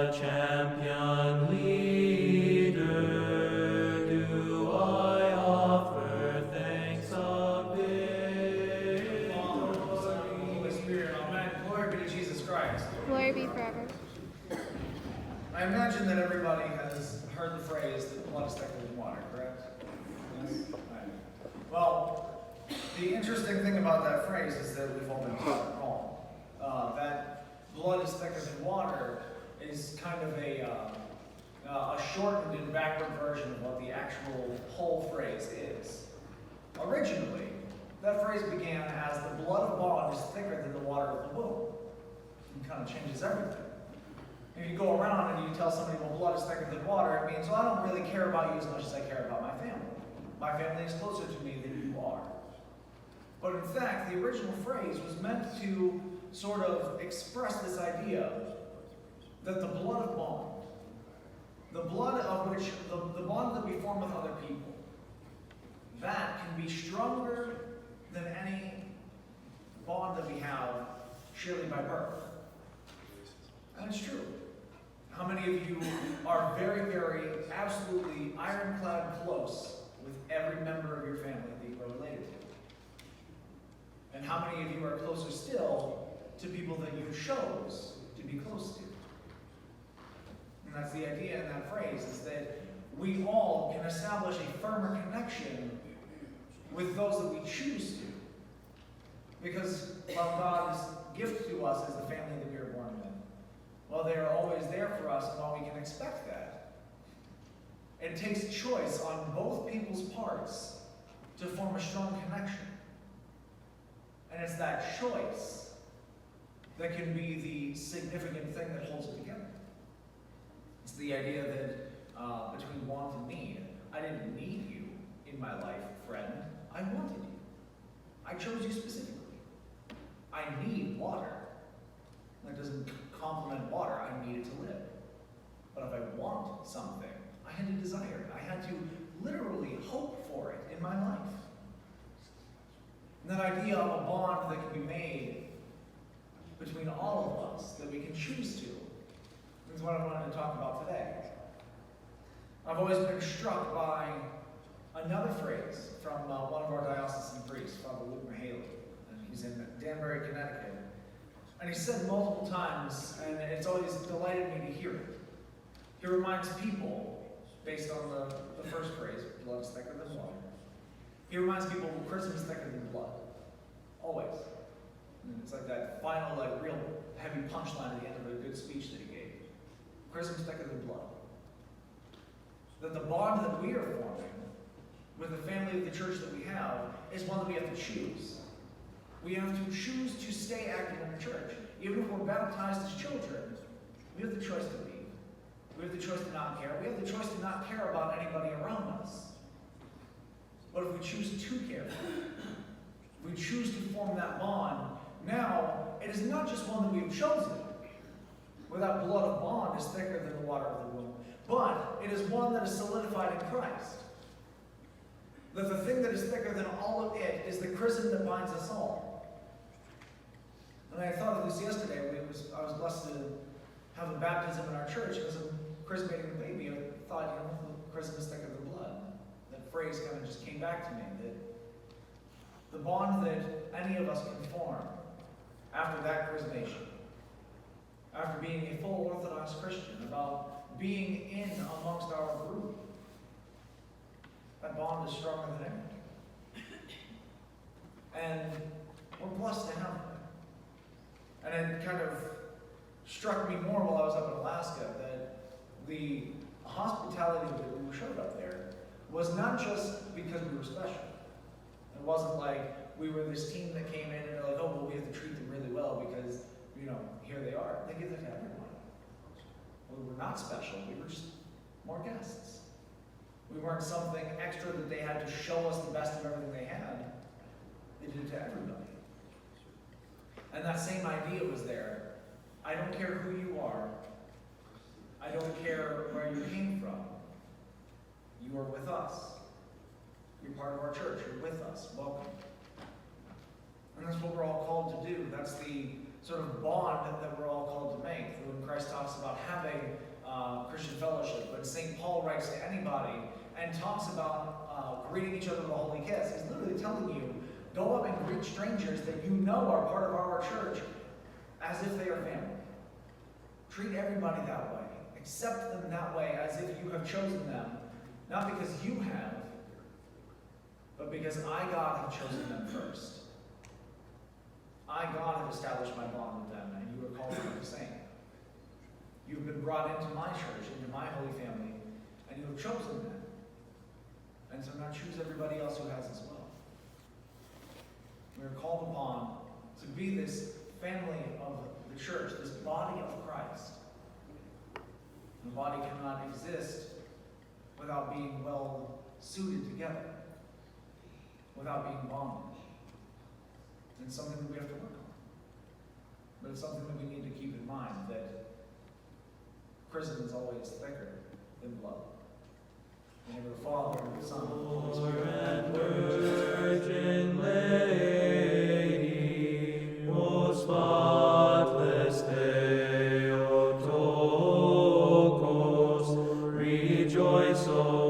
the champion leader, do I offer thanks of victory. Father, Son, and Holy Spirit. Amen. Glory be to Jesus Christ. Glory be forever. I imagine that everybody has heard the phrase that blood is thicker than water, correct? Yes? Right. Well, the interesting thing about that phrase is that we've all been taught it wrong. That blood is thicker than water is kind of a shortened and backward version of what the actual whole phrase is. Originally, that phrase began as the blood of bond is thicker than the water of the womb. It kind of changes everything. If you go around and you tell somebody, well, blood is thicker than water, it means, well, I don't really care about you as much as I care about my family. My family is closer to me than you are. But in fact, the original phrase was meant to sort of express this idea that the blood of bond, the blood of which, the bond that we form with other people, that can be stronger than any bond that we have surely by birth. And it's true. How many of you are very, very, absolutely ironclad close with every member of your family that you are related to? And how many of you are closer still to people that you chose to be close to? And that's the idea in that phrase, is that we all can establish a firmer connection with those that we choose to. Because while God's gift to us is the family that we are born in, while they are always there for us and while we can expect that, it takes choice on both people's parts to form a strong connection. And it's that choice that can be the significant thing that holds it together. It's the idea that between want and need, I didn't need you in my life, friend. I wanted you. I chose you specifically. I need water. That doesn't complement water. I need it to live. But if I want something, I had to desire it. I had to literally hope for it in my life. And that idea of a bond that can be made between all of us, that we can choose to, is what I wanted to talk about today. I've always been struck by another phrase from one of our diocesan priests, Father Luke Mahaley, and he's in Danbury, Connecticut. And he said multiple times, and it's always delighted me to hear it. He reminds people, based on the first phrase, blood is thicker than water. He reminds people, Chrism is thicker than blood. Always. And it's like that final, real heavy punchline at the end of a good speech that he gave. Chrism is thicker than blood. That the bond that we are forming with the family of the church that we have is one that we have to choose. We have to choose to stay active in the church. Even if we're baptized as children, we have the choice to leave. We have the choice to not care. We have the choice to not care about anybody around us. But if we choose to care, if we choose to form that bond, now it is not just one that we've chosen, where that blood of bond is thicker than the water of the womb, but it is one that is solidified in Christ. That the thing that is thicker than all of it is the chrism that binds us all. And I thought of this yesterday. I was blessed to have a baptism in our church. As I'm chrismating the baby, I thought, the chrism is thicker than blood. That phrase kind of just came back to me, that the bond that any of us can form after that chrismation, after being a full Orthodox Christian, about being in amongst our group, that bond is stronger than anything. And we're blessed to have it. And it kind of struck me more while I was up in Alaska that the hospitality that we showed up there was not just because we were special. It wasn't like we were this team that came in and they're like, oh, well, we have to treat them really well because, here they are. They give that to everyone. We were not special. We were just more guests. We weren't something extra that they had to show us the best of everything they had. They did it to everybody. And that same idea was there. I don't care who you are. I don't care where you came from. You are with us. You're part of our church. You're with us. Welcome. And that's what we're all called to do. That's the sort of bond that we're all called to make. When Christ talks about having when St. Paul writes to anybody and talks about greeting each other with a holy kiss. He's literally telling you, go up and greet strangers that you know are part of our church as if they are family. Treat everybody that way. Accept them that way as if you have chosen them, not because you have, but because I, God, have chosen them first. I, God, have established my bond with them, and you are called to do the same. You've been brought into my church, into my holy family, and you have chosen them. And so now choose everybody else who has as well. We are called upon to be this family of the church, this body of Christ. The body cannot exist without being well suited together, without being bonded. It's something that we have to work on. But it's something that we need to keep in mind, that prison is always thicker than blood. In the name of the Father, and of the Son, and of the Holy Spirit. And Virgin Lady, most spotless Theotokos, rejoice, O